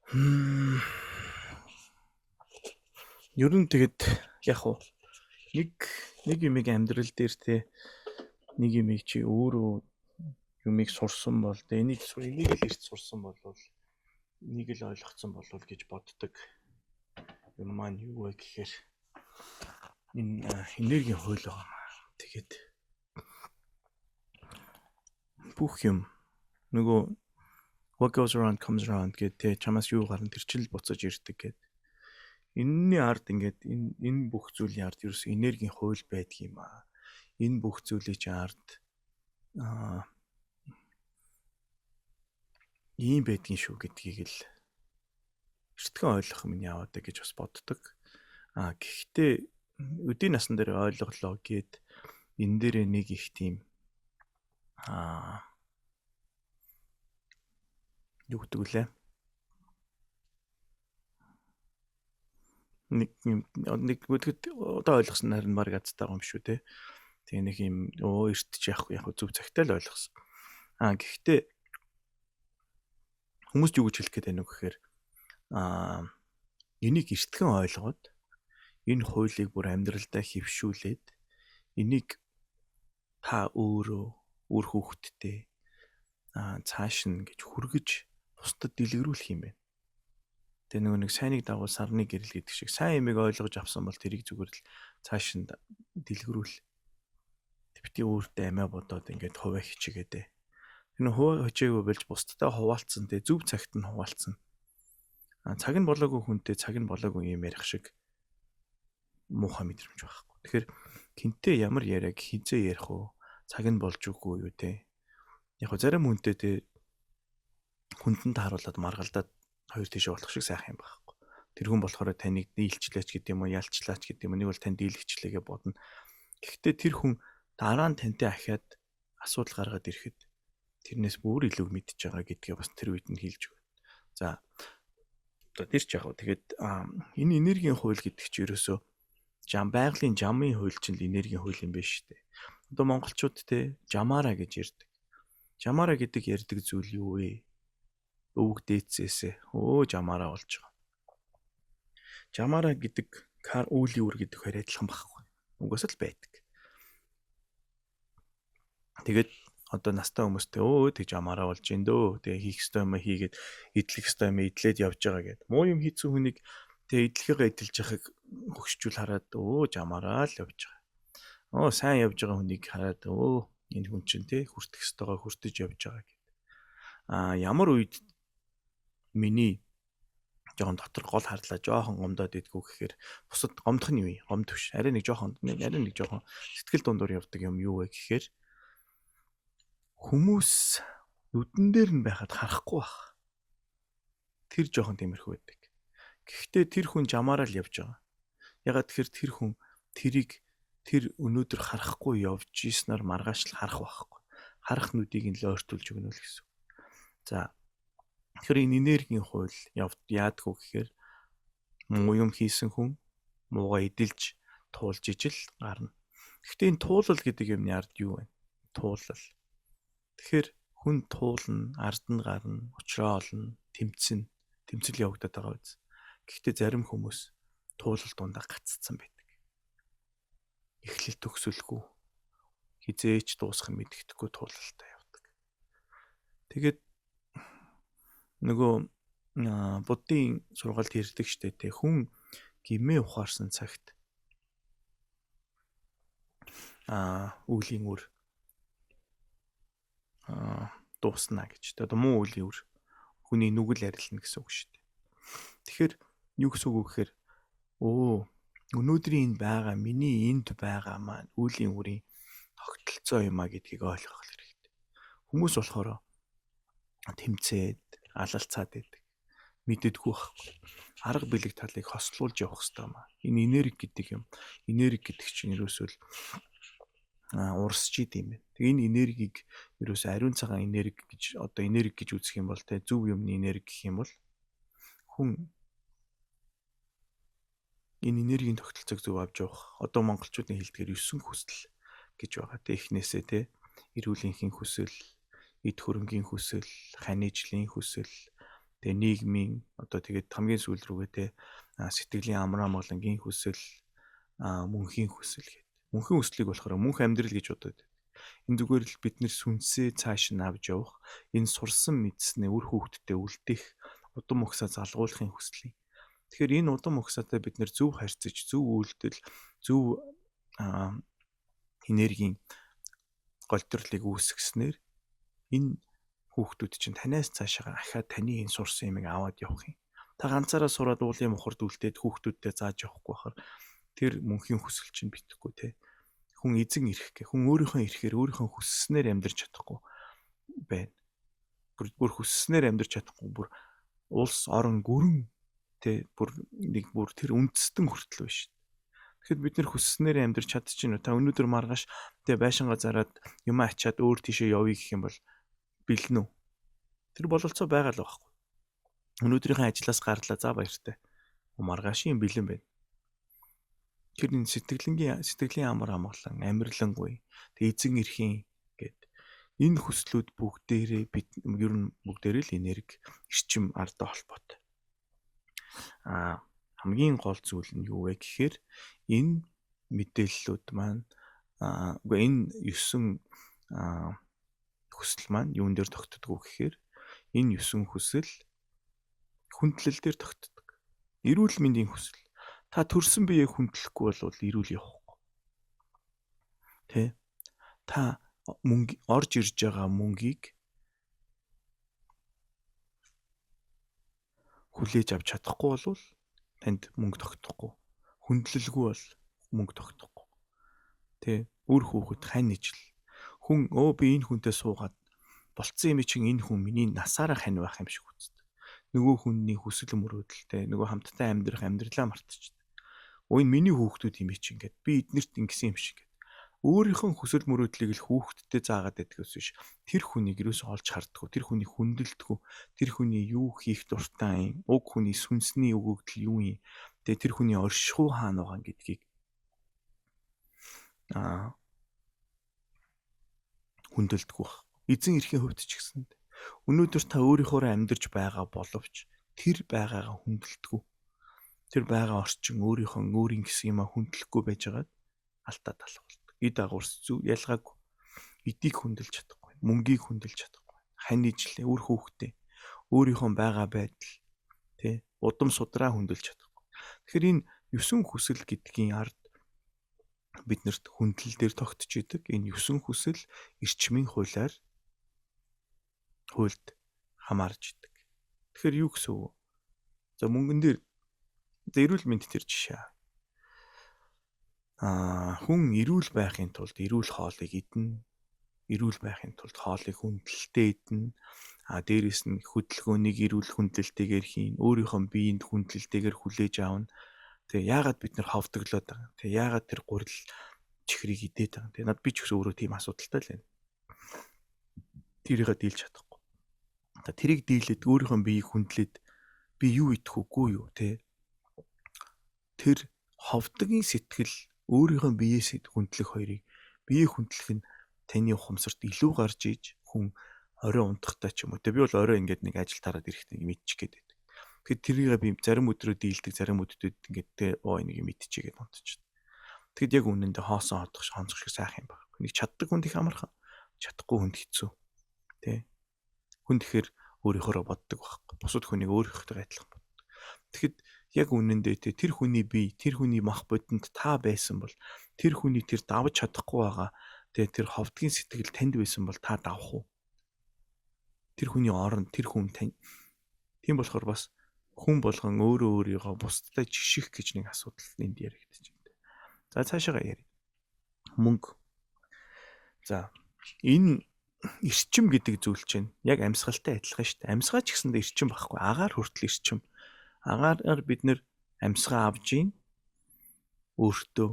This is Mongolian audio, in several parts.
Хм. Ер нь тэгээд яг уу нэг нэг юмыг амьдрал дээр те нэг юмыг чи өөрөө юмыг сурсан бол те энийг л эрт сурсан бол энийг л ойлгоцсон бол гэж боддог юм маань юу вэ гэхээр энэ энергийн хууль байгаа. Тэгээд бүх юм нөгөө what goes around comes around гэдэг чамаас юу гарна тэр чинь л буцаж ирдэг гэдэг. Энэний ард ингээд энэ бүх зүйлийн ард ерөөс энергийн хууль байдаг юм аа. Энэ бүх зүйлийн чинь ард ийм байдгийн шүү гэдгийг л эртхэн ойлгох юм яваад гэж бас боддог. Гэхдээ өдийн насан дээр ойлголоо гэд энэ дээр нэг их тийм юу гэдэг вэ? Нэг одоо ойлгосон харин баг азтай юм шүү те. Тэгээ нэг юм эрт ч яг зөв цагтаа л ойлгосон. Гэхдээ хүмүүс юу гэж хэлэх гээд байна вэ гэхээр энийг эртхэн ойлгоод энэ хуулийг бүр амьдралдаа хөвшүүлээд энийг та өөрөө үр хүүхэдтэй цааш нь гэж хүргэж бусдад дэлгэрүүлэх юм байна. Тэгээ нөгөө нэг сайныг дагуул сарны гэрэл гэдэг шиг сайн юмыг ойлгож авсан бол тэрийг зүгээр л цааш нь дэлгэрүүл. Бити өөртөө амиа бодоод ингээд хуваа хичээгээд. Энэ хуваа хичээгүй болж бусдтай хуваалцсан те зөв цагт нь хуваалцсан. Цаг нь болоогүй хүнтэй цаг нь болоогүй юм ярих шиг муухай мэдрэмж байхгүй. Тэгэхээр хинтээ ямар яриаг хизээ ярих уу? Цаг нь болж үгүй юу те. Яг го зарим хүнтэй те хүндэн тааруулаад маргалдаад хоёр тийшээ болох шиг сайхан юм байхгүй. Тэр хүн болохоор таныг дийлчлээч гэдэг юм уу, ялчлаач гэдэг юм уу, нэг бол тань дийлэгчлээгээ бодно. Гэхдээ тэр хүн дараа нь тантай ахиад асуудал гаргаад ирэхэд тэрнээс бүр илүү мэдж байгаа гэдгээ бас тэр үед нь хэлж өгнө. За одоо тэр ч яг тэгээд энэ энергийн хууль гэдэг чинь ерөөсөө байгалийн жамын хууль чинь энергийн хууль юм байна шүү дээ. Одоо монголчууд те жамаараа гэж ярьдаг. Жамаараа гэдэг ярьдаг зүйл юу вэ? Өвөг дээдсээсээ жамаараа болж байгаа. Жамаараа гэдэг үүлийн үр гэдэг хоёр адилхан байхгүй. Угаас л байдаг. Тэгээд одоо настай хүмүүстэй тэг жамаараа болж ин дөө. Тэгээ хийх ёстой юм хийгээд идэх ёстой юм идлээд явж байгаа гэдэг. Муу юм хийцэн хүнийг тэг идлэхээ эдэлж яхаг хөгшчүүл хараад жамаараа л явж байгаа. Сайн явж байгаа хүнийг хараад энэ хүн чинь тэг хүртэх ёстойгоо хүртэж явж байгаа гэдэг. Ямар үед миний жоохон дотор гол хардлаа жоохон гомдоод идэггүй гэхээр бусад гомдох нь юу вэ? Гомд биш. Арай нэг жоохон сэтгэл дундуур явдаг юм юу вэ гэхээр хүмүүс нүдэн дээр нь байхад харахгүй байх. Тэр жоохон тиймэрхүү байдаг. Гэхдээ тэр хүн жамаараа л явж байгаа. Ягаад тэгэхээр тэр хүн тэр өнөөдөр харахгүй явж ийснээр маргааш л харах байхгүй. Харах нүдийг нь л ойртуулж өгнө л гэсэн. За тэгэхээр энэ энергийн хууль яадгүй гэхээр муу юм хийсэн хүн муугаа эдэлж туулж ижил гарна. Гэхдээ энэ туулал гэдэг юмны ард юу вэ? Туулал. Тэгэхээр хүн туулна, ард нь гарна, учраа олно, тэмцэл явагдаад байгаа биз. Гэхдээ зарим хүмүүс туулал дундаа гаццсан байдаг. Эхлэл төгсөлгүй хизээч дуусах нь мэддэхгүй туулалтай явдаг. Тэгээд нөгөө буддийн сургаалт ярьдаг штэ те хүн гимээ ухаарсан цагт үлийн үр дуусна гэж. Одоо муу үлийн үр хүний нүгэл арилна гэсэн үг штэ. Тэгэхээр юу гэсэн үг гэхээр өнөөдрийн энэ байгаа миний энд байгаа маань үлийн үрийн тогтолцоо юм а гэдгийг ойлгох хэрэгтэй. Хүмүүс болохоор тэмцээд алалцаад байдаг. Мэддэггүй байхгүй. Арга бэлэг талыг хослуулж явах хэрэгтэй юм а. Энэ энерги гэдэг юм. Энерги гэдэг чинь ерөөсөө урсч идэм юм. Тэгээ энэ энергийг ерөөсөө ариун цагаан энерги гэж үзэх юм бол те зөв юмны энерги гэх юм бол хүн энэ энергийн тогтолцоог зөв авч явах. Одоо монголчуудын хэлдгээр 9 хүсэл гэж байгаа. Тэ эхнээсээ те эрүүл энхийн хүсэл, эд хөрөнгийн хүсэл, ханижлын хүсэл, Тэгээ нийгмийн одоо тэгээд хамгийн сүүл рүүгээ те сэтгэлийн амраа амгалангийн хүсэл мөнхийн хүсэл гэдэг. Мөнхийн хүслийг болохоор мөнх амьдрал гэж бодоод. Энэ зүгээр л бид нэр сүнсээ цааш нь авч явах, энэ сурсан мэдснээ үр хүүхдэд үлдэх, удам ухсаа залгуулахын хүслийг. Тэгэхээр энэ удам ухсаатай бид нэр зөв харьцаж, зөв үйлдэл, зөв энергийн голтрлыг үүсгэснээр энэ хүүхдүүд чинь танаас цаашаа ахаад таны энэ сурсан юмыг аваад явах юм. Та ганцаараа сураад уулын мухард үлдээд хүүхдүүдтэй зааж явахгүй бахар тэр мөнхийн хүсэл чинь битгэхгүй те. Хүн эзэн ирэх гэ. Хүн өөрийнхөө ирэхээр өөрийнхөө хүсснээр амьдрч чадахгүй байна. Бүр хүсснээр амьдрч чадахгүй бүр улс орон гүрэн те бүр тэр үндэстэн хүртэл биш. Тэгэхэд бид нэр хүсснээр амьдрч чадчихна. Та өнөөдөр маргааш те байшингаа зараад юм ачаад өөр тийшээ явъя гэх юм бол бэлэн үү? Тэр бололцоо байгаа л байхгүй. Өнөөдрийнхээ ажлаас гарлаа за баяртай. Маргаашийн бэлэн байна. Тэр энэ сэтгэлийн амар амгалан амирлангүй тэг эзэн эрхийн гэд энэ хүслүүд бүгдээрээ бид ер нь бүгдээрээ л энерги эрчим ардаа холбоотой. Хамгийн гол зүйл нь юу вэ гэхээр энэ мэдээллүүд маань энэ 9 хүсэл маань юун дээр тогтдгоо гэхээр энэ 9 хүсэл хүндлэл дээр тогтдог. Эрүүл мэндийн хүсэл. Та төрсөн биеэ хүндлэхгүй бол эрүүл явахгүй. Тэ? Та мөнгө орж ирж байгаа мөнгийг хүлээж авч чадахгүй бол танд мөнгө тогтохгүй. Хүндлэлгүй бол мөнгө тогтохгүй. Тэ? Үр хүүхэд хань ижил. Хүн би энэ хүнтэй суугаад болцсон юм чинь энэ хүн миний насаараа хань байх юм шиг үздэг. Нөгөө хүний хүсэл мөрөөдөлтэй нөгөө хамтдаа амьдрах амьдралаа мартчихдаг. Өө энэ миний хүүхдүүд юм чи ингээд би эднэрт ингэсэн юм шиг ингээд өөрийнхөө хүсэл мөрөөдлийг л хүүхдтэд заагаад байдгаас биш тэр хүнийг юусоо олж хардггүй тэр хүнийг хүндэлдэггүй тэр хүний юу хийх дуртай юм уг хүний сүнсний өгөгдөл юу юм тэгээ тэр хүний оршихуй хаана байгаа гэдгийг хүндэлдэггүй баг. Эзэн эрхийн хувьд ч гэсэн өнөөдөр та өөрийнхөө амьдарч байгаа боловч тэр байгаагаа хүндэлдэггүй. Тэр байгаа орчин өөрийн гэсэн юмаа хүндлэхгүй байж байгаад алдаа талхуулдаг. Эд агуурс зүг ялгаагүй. Эдийг хүндэлж чадахгүй. Мөнгийг хүндэлж чадахгүй. Хань ижлээ үр хүүхдээ өөрийнхөө байгаа байдал тий удам судраа хүндэлж чадахгүй. Тэгэхээр энэ 9 хүсэл гэдгийн ард биднэрт хүндлэл дээр тогтож идэг. Энэ 9 хүсэл эрчмийн хуйлд хамаарж идэг. Тэгэхээр юу гэсэн үг? За мөнгөн дээр эрүүл мэнд тэр жишээ. Хүн эрүүл байхын тулд эрүүл хоолыг идэнэ. Эрүүл байхын тулд хоолыг хүндэлтэй идэнэ. Дээрээс нь хөдөлгөөнийг эрүүл хүндлэлтэйгээр хийн. Өөрийнхөө биеинд хүндлэлтэйгээр хүлээж аавна. Тэгээ яагаад бид нар ховдоглоод байгаа. Тэгээ яагаад тэр гурил чихрийг идээд байгаа. Тэгээ над би ч гэсэн өөрөө тийм асуудалтай л байна. Тэрийгээ дийлж чадахгүй. Тэрийг дийлээд өөрийнхөө биеийг хүндлээд би юу идэх үгүй юу те. Тэр ховдгийн сэтгэл өөрийнхөө биеэс хүндлэх хоёрыг биеийг хүндлэх нь таны ухамсарт илүү гарч иж хүн орой унтахтаа ч юм уу. Би бол орой ингээд нэг ажил тараад ирэхдээ мэдчих гээд байдаг. Тэгэхээр тэрийг би зарим өдрөө дийлдэг, зарим өдрөд ингээд энийг мэдчихээ гээд унтчих. Тэгэд яг үнэндээ хоосон хонцох шиг сайхан юм байна. Нэг чаддаг хүнд их амархан, чадахгүй хүнд хэцүү. Тэ? Хүн тэгэхээр өөрийнхөө боддог байхгүй. Бусад хүнийг өөрийнхөө адилхан боддог. Тэгэхэд яг үнэндээ тэр хүний бие, тэр хүний мах бодонд та байсан бол тэр хүний тэр давж чадахгүй байгаа. Тэгээ тэр ховдгийн сэтгэл танд байсан бол та давах уу? Тэр хүний оронд тэр хүн тань. Тийм болохоор бас хүн болгон өөрийгөө бусдад жиших гэж нэг асуудал энд яригдчих юм. За цаашаа ярив. Мөнгө. За энэ эрчим гэдэг зүйл чинь яг амьсгалтай адилхан шүү дээ. Амьсгаа ч гэсэндээ эрчим байхгүй. Агаар хүртэл эрчим. Агаараар бид нэр амьсгаа авж ийн өөртөө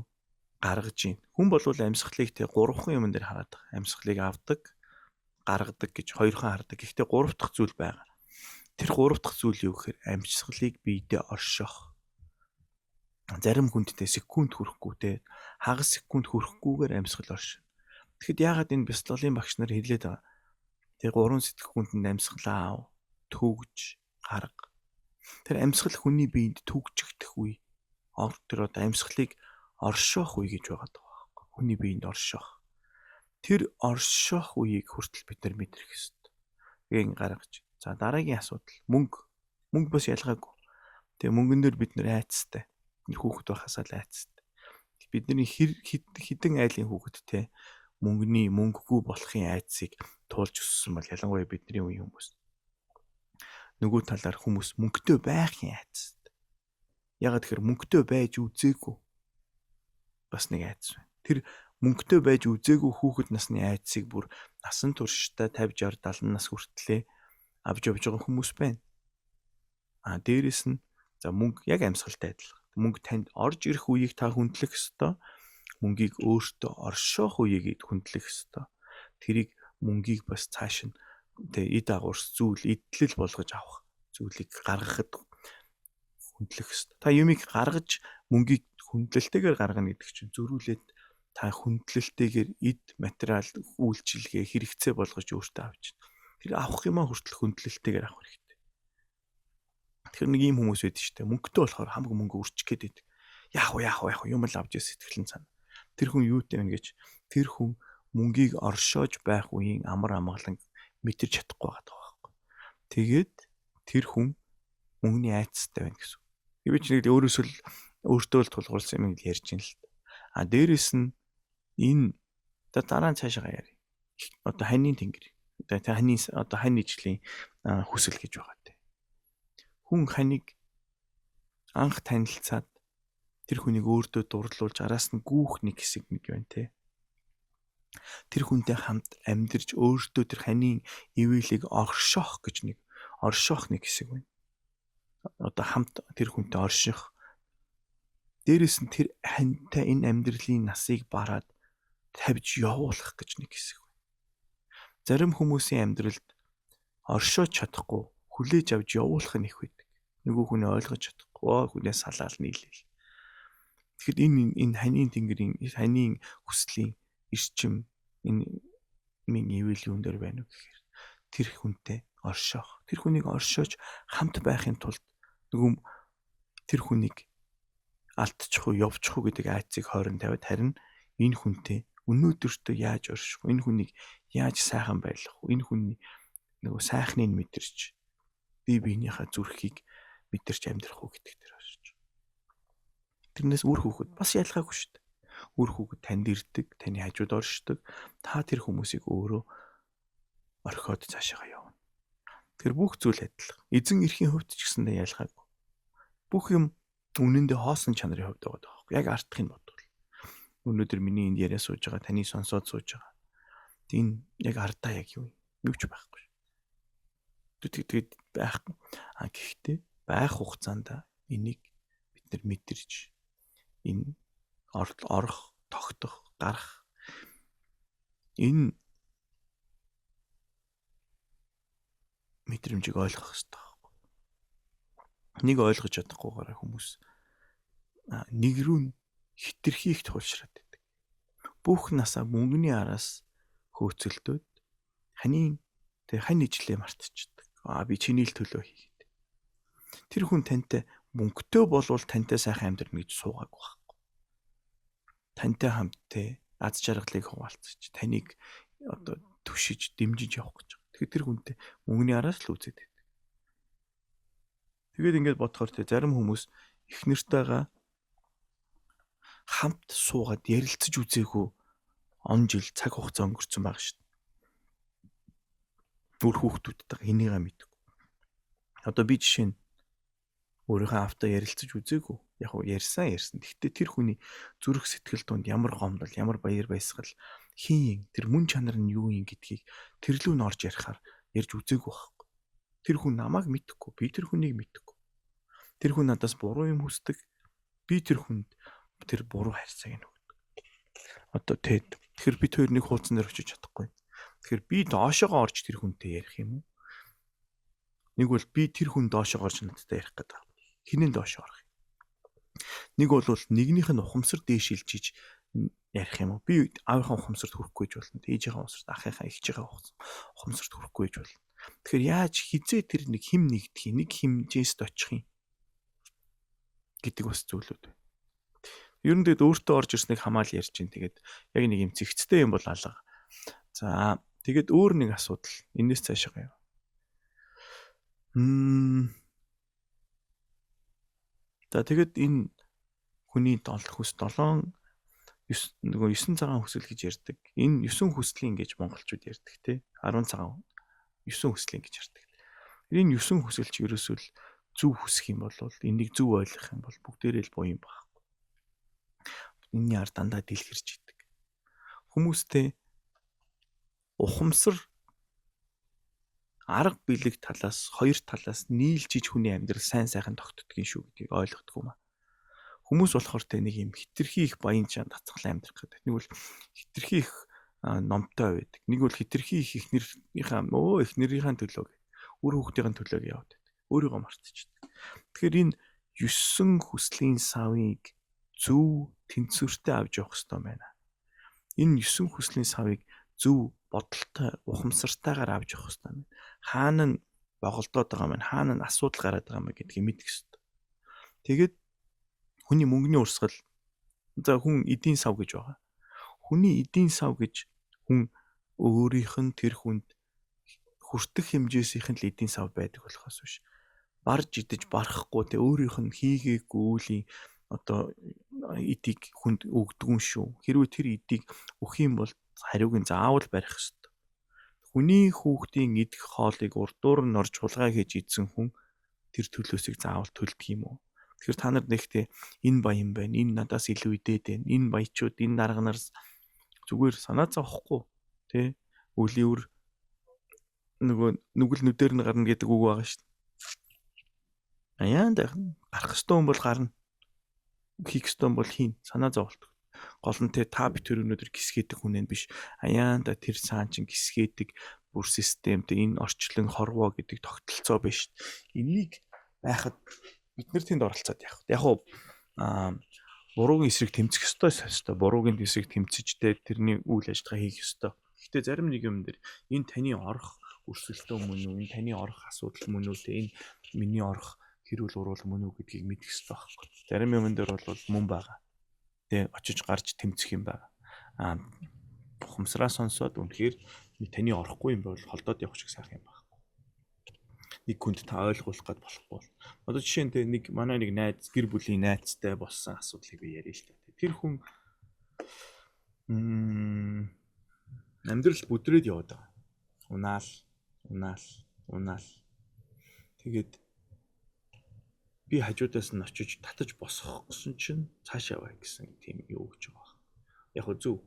гаргаж ийн. Хүн болвол амьсгалыг тэ 3хан юм дээр хараад байгаа. Амьсгалыг авдаг, гаргадаг гэж 2хан хардаг. Гэхдээ 3 дахь зүйл байгаа. Тэр 3 дахь зүйл юу гэхээр амьсгалыг биедээ орших. Зарим хүндтэй секунд хүрэхгүй те хагас секунд хүрэхгүйгээр амьсгал оршин. Тэгэхэд яагаад энэ бяцлаглалын багш нар хэлээд байгаа. Тэгээ 3 секундэд амьсгалаа ав, төгж, гарга. Тэр амьсгал хүний биед түгжигдэх үе. Тэр одоо амьсгалыг оршоох үе гэж байгаа даа. Хүний биед оршоох. Тэр оршоох үеийг хүртэл бид нар мэдрэх ёстой. Гийн гаргаж. За дараагийн асуудал мөнгө бас ялгаагүй. Тэгээ мөнгөн дээр бид нар айцтай. Хүүхэд байхасаа л айцтай. Бидний хідэн айлын хүүхэд те мөнгөгүй болохын айцыг туулж өссөн бол ялангуяа бидний үеийн хүмүүс. Нөгөө талаар хүмүүс мөнгөтэй байхын айцтай. Ягаад гэхээр мөнгөтэй байж үзээгүй бас нэг айц байна. Тэр мөнгөтэй байж үзээгүй хүүхэд насны айцыг бүр насан туршдаа 50, 60, 70 нас хүртлээр авч явж байгаа хүмүүс байна. Дээрэс нь за мөнгө яг амьсгалтай адилхан. Мөнгө танд орж ирэх үеийг та хүндлэх ёстой. Мөнгийг өөртөө оршоох үеийг хүндлэх ёстой. Тэрийг мөнгийг бас цааш нь эд агуурс идэлэл болгож авах зүйлийг гаргахад хүндлэх ёстой. Та юмыг гаргаж мөнгийг хүндлэлтэйгээр гаргана гэдэг чинь зөрүүлээд та хүндлэлтэйгээр эд материал үйлчилгээ хэрэгцээ болгож өөртөө авч. Тэр авах юмаа хүртэл хүндлэлтэйгээр авах хэрэгтэй. Тэгэхээр нэг юм хүмүүс байдаг шүү дээ. Мөнгөтэй болохоор хамаг мөнгө үрчих гээд байдаг. Яах вэ юм л авч сэтгэлэн цана. Тэр хүн юутэй вэ гэж тэр хүн мөнгийг оршоож байх үеийн амар амгалан мэдэрч чадахгүй байгаа байхгүй. Тэгээд тэр хүн мөнгөний айцтай байна гэсэн. Би ч нэг өөртөө л тулгуурласан юм ярьж ин л. Дээрэс нь энэ дараа нь цаашаа яарь. Одоо ханийн тэнгэр. Одоо хань ижлийн хүсэл гэж байгаа те. Хүн ханыг анх танилцаад тэр хүнийг өөртөө дурлуулж араас нь гүүх нэг хэсэг нэг байна те. Тэр хүнтэй хамт амьдарч өөртөө тэр ханийн ивэлийг оршоох нэг хэсэг байна. Одоо хамт тэр хүнтэй орших. Дээрэс нь тэр хантай энэ амьдралын насыг бараад тавьж явуулах гэж нэг хэсэг байна. Зарим хүмүүсийн амьдралд оршоож чадахгүй хүлээж авч явуулах нь их байдаг. Нөгөө хүн ойлгож чадахгүй хүнээс салаал нийлээл. Тэгэхэд энэ ханийн тэнгэрийн ханийн хүслийн эрчим энэ минь ивэл юун дээр байна вэ гэхээр тэр хүнтэй оршоох. Тэр хүнийг оршоож хамт байхын тулд нөгөө тэр хүнийг алдчих уу явчих уу гэдэг айцыг хойрон тавиад харин энэ хүнтэй өнөөдөртөө яаж орших вэ? Энэ хүнийг яаж сайхан байлгах вэ? Энэ хүний нөгөө сайхныг мэдэрч бие биенийхээ зүрхийг мэдэрч амьдрах уу гэдэг дээр оршиж. Тэрнээс үр хүүхэд бас ялгаагүй шүү дээ. Үр хүүхэд танд ирдэг, таны хажууд оршдог. Та тэр хүмүүсийг өөрөө орхиод цаашаа явна. Тэр бүх зүйл адилхан. Эзэн эрхийн хувьд ч гэсэндээ ялгаагүй. Бүх юм үнэндээ хоосон чанарын хувьд байгаа даахгүй. Яг артхын бодвол. Өнөөдөр миний энд яриа сууж байгаа, таны сонсоод сууж байгаа. Энэ яг ардаа яг юу ч байхгүй. Тэгээд байхгүй. Гэхдээ байх хугацаанд энийг бид нар мэдэрч энэ орох, тогтох, гарах энэ мэдрэмжийг ойлгох хэрэгтэй байхгүй. Нэг ойлгож чадахгүйгээр хүмүүс нэг рүү хитрхийх тулшраад байдаг. Бүх насаа мөнгөний араас хөөцөлдөөд хань ижлээ мартчихдаг. Би чиний л төлөө хийгээд. Тэр хүн тантай мөнгөтэй болвол тантай сайхан амьдрна гэж суугаагүй байхгүй. Тантай хамт аз жаргалыг хуваалцаж, таныг одоо түшиж, дэмжиж явах гэж байгаа. Тэгэхээр тэр хүнтэй мөнгөний араас л үзээд байдаг. Тэгээд ингээд бодохоор зарим хүмүүс их нартайгаа хамт суугаад ярилцаж үзээгүй он жил цаг хугацаа өнгөрцөн байгаа шүү дээ. Өөр хүүхдүүдтэйгээ энийгээ мэдгүй. Одоо би жишээ нь өөрийнхөө автаа ярилцаж үзээгүй. Яг уу ярьсан. Гэхдээ тэр хүний зүрх сэтгэл донд ямар гомдол, ямар баяр баясгал, хин тэр мөн чанар нь юу юм гэдгийг тэрлүү нь орж ярихаар ярьж үзээгүй байхгүй. Тэр хүн намайг мэдхгүй, би тэр хүнийг мэдхгүй. Тэр хүн надаас буруу юм хүсдэг. Би тэр хүнд тэр буруу харьцааг нь өгдөг. Одоо тэгэхээр бид хоёр нэг хуудсан дээр очиж чадахгүй. Тэгэхээр би доошоогоо орж тэр хүнтэй ярих юм уу? Нэг бол би тэр хүн доошоогоо орж надтай ярих гэдэг. Хинэн доошоо орох юм. Нэг бол нэгнийх нь ухамсар дээшилжиж ярих юм уу? Би аавынхаа ухамсарт хүрэхгүй гэж болно. Ээжийнхээ ухамсарт, ахынхаа, эгчийнхээ ухамсарт хүрэхгүй гэж болно. Тэгэхээр яаж хизээ тэр нэг хим нэгдэх юм, нэг хэмжээст очих юм гэдэг бас зүйлүүд байна. Ер нь тэгээд өөртөө орж ирснийг хамаал ярьж чинь тэгээд яг нэг юм зэгцтэй юм бол алга. За тэгээд өөр нэг асуудал энэс цаашаа гаяа. За тэгээд энэ хүний 7 нөгөө 9 цагаан хүсэл гэж ярьдаг. Энэ 9 хүслийн гэж монголчууд ярьдаг тий. 10 цагаан 9 хүслийн гэж ярьдаг. Энэ 9 хүсэл чи ерөөсөө л зөв хүсэх юм бол энийг зөв ойлгох юм бол бүгдээрээ л буян байхгүй. Энийн ард дандаа дэлгэрч идэг. Хүмүүстэй ухамсар арга билег талаас хоёр талаас нийлжиж хүний амьдрал сайн сайхан тогтдгийн шүү гэдгийг ойлгохгүй маа. Хүмүүс болохоор тэ нэг юм хитрхи их баян чанд тацгалан амьдрах гэдэг. Нэг бол хитрхи их номтой байдаг. Нэг бол хитрхи их эхнэрийнхээ төлөө үр хүүхдийн төлөөг яваад байдаг. Өөрийгөө мартчихдаг. Тэгэхээр энэ 9 хүслийн савыг зөв тэнцвэртэй авч явах хэрэгтэй байна. Энэ 9 хүслийн савыг зөв бодолтой, ухамсартайгаар авч явах хэрэгтэй байна. Хаана нь боголдоод байгаа юм, хаана нь асуудал гараад байгаа юм гэдгийг мэдэх хэрэгтэй. Тэгээд хүний мөнгөний урсгал за хүн эдийн сав гэж байгаа. Хүний эдийн сав гэж хүн өөрийнх нь тэр хүнд хүртэх хэмжээсийнх нь л эдийн сав байдаг болохоос биш. Барж идэж барахгүй те өөрийнх нь хийгээгүй үлийн одоо эдийг хүнд өгдөггүй шүү. Хэрвээ тэр эдийг өгөх юм бол хариуг нь заавал барих ёстой. Хүний хүүхдийн идэх хоолыг урдуур нь орж хулгай хийж идсэн хүн тэр төлөөсийг заавал төлдөг юм уу? Тэгэхээр та нар нэгтээ энэ баян байна, энэ надаас илүү идээд байна, энэ баячууд, энэ дарга нар зүгээр санаа зовхгүй тий үлийн үр нөгөө нүгэл нүдээр нь гарна гэдэг үг байгаа шүү дээ. Аяанд гарах ёстой хүн бол гарна. Хийх ёстой хүн бол хийн. Санаа зовлтгүй. Гол нь та битэр өнөөдөр гисгээдэг хүн биш. Аяанда тэр цаан чин гисгээдэг бүр системтэй энэ орчлон хорвоо гэдэг тогтолцоо биш. Энийг байхад бид нар тэнд оролцоод явах. Яг уу буруугийн эсрэг тэмцэх ёстой. Буруугийн эсрэг тэмцэжтэй тэрний үйл ажиллагаа хийх ёстой. Гэхдээ зарим нэг юм дээр энэ таны орох өрсөлдөөн мөн үү? Энэ таны орох асуудал мөн үү? Энэ миний орох хэрүүл уруул мөн үү гэдгийг мэдэх ёстой байхгүй. Зарим юм дээр бол мөн байгаа. Тэ очиж гарч тэмцэх юм байна. Ухамсараа сонсоод үнэхээр таны орохгүй юм бол холдоод явах шиг сайхан юм байна. Нэг хүнд та ойлгуулах гээд болохгүй. Одоо жишээ нь нэг манай нэг найз гэр бүлийн найзтай болсон асуудлыг би яриа л та. Тэр хүн амьдрал бүдрээд яваад байгаа. Унаал. Тэгээд би хажуудаас нь очиж татаж босгох гэсэн чинь цаашаа бай гэсэн тийм юу гэж байгаа. Яг зөв.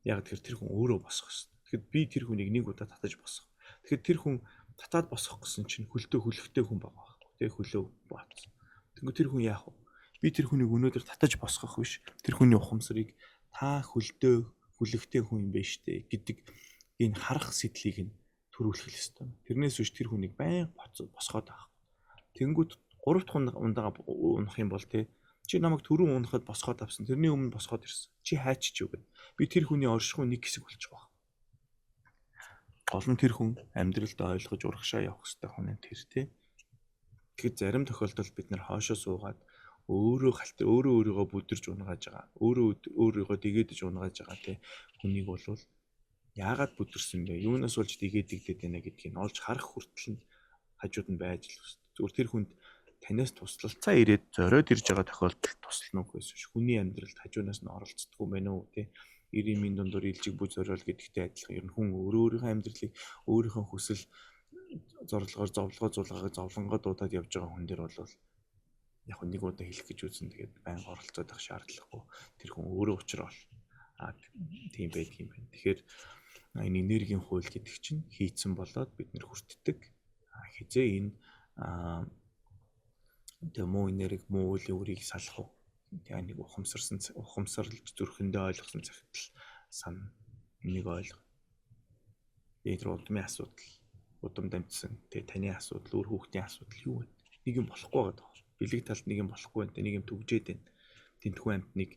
Яг тэр хүн өөрөө босгох гэсэн. Тэгэхэд би тэр хүнийг нэг удаа татаж босгох. Тэгэхэд тэр хүн татаад босгох гэсэн чинь хөлөхтэй хүн байгаа. Тэгээ хөлөө бооцсон. Тэгвэл тэр хүн яах вэ? Би тэр хүнийг өнөөдөр татаж босгох биш. Тэр хүний ухамсарыг та хөлөхтэй хүн юм байна штэ гэдэг энэ харах сэтлийг нь төрүүлэх ёстой. Тэрнээс биш тэр хүнийг байн босгоод авах. Тэнгүүд 3 дахь ундаага унах юм бол чи намайг түрүүн унахад босгоод авсан. Тэрний өмнө босгоод ирсэн. Чи хайчиж юу гэв. Би тэр хүний оршихуй нэг хэсэг болчих واخ. Гол нь тэр хүн амьдралдаа ойлгож урагшаа явах хэрэгтэй хүн энэ тэр Тэгэхээр зарим тохиолдолд бид нар хоошоо суугаад өөрийгөө бүдэрж унгааж байгаа. Өөрийгөө дэгээдэж унгааж байгаа хүнийг бол яагаад бүдэрсэн бэ? Юунаас болж дэгээдэгдээд байна гэдгийг олж харах хүртэл нь хажууд нь байж л өст. Зүгээр тэр хүнд танаас туслалцаа ирээд зориод ирж байгаа тохиолдолд туслана уу гэсэн шүү. Хүний амьдралд хажуунаас нь оролцдог юм байна уу тий? 90-ийн дундуур илжиг бүз зориол гэдэгтэй адилхан. Ер нь хүн өөрийнхөө амьдралыг өөрийнхөө хүсэл зорилгоор зовлонгоо дуудаад явж байгаа хүн дээр бол яг нэг удаа хэлэх гэж үзэн тэгээд байнга оролцоод байх шаардлагагүй. Тэр хүн өөрөө уучрал тийм байдаг юм байна. Тэгэхээр энэ энергийн хууль гэдэг чинь хийцэн болоод бид нэр хүртдэг. Хизээ энэ муу энерги муу үлийн үрийг салах уу? Тэгээ нэг ухамсарлж зүрхэндээ ойлгосон цагт сан энийг ойлго. Тэгээд удмын асуудал, удам дамжсан. Тэгээ таны асуудал, өөр хүүхдийн асуудал юу вэ? Нэг юм болохгүй байгаа. Бэлэг талд нэг юм болохгүй байна. Нэг юм төгжээд байна. Тэнтхүү амтныг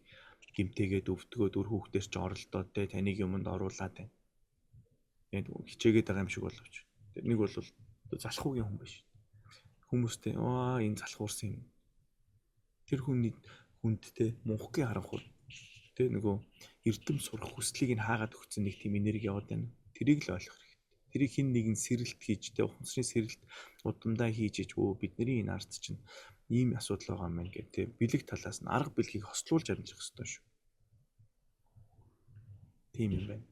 гимтээгээд өвдгөөд өөр хүүхдээс ч оролдоод таныг юмд оруулаад байна. Тэгээд хичээгээд байгаа юм шиг боловч Нэг бол залхуугийн хүн биш. Хүмүүстэй энэ залхуурсан юм. Тэр хүндтэй мунхгийн харанхуй. Тэ нөгөө эрдэм сурах хүслийг нь хаагаад өгсөн нэг тийм энерги яваад байна. Тэрийг л ойлгох хэрэгтэй. Тэрийг хин нэгэн сэрэлт хийж, тэ ухамсарын сэрэлт удамдаа хийж ич бидний энэ ард чинь ийм асуудал байгаа юм байна гэх тэ бэлэг талаас нь арга бэлгийг хослуулж амжих хэрэгтэй шүү. Тийм юм байна.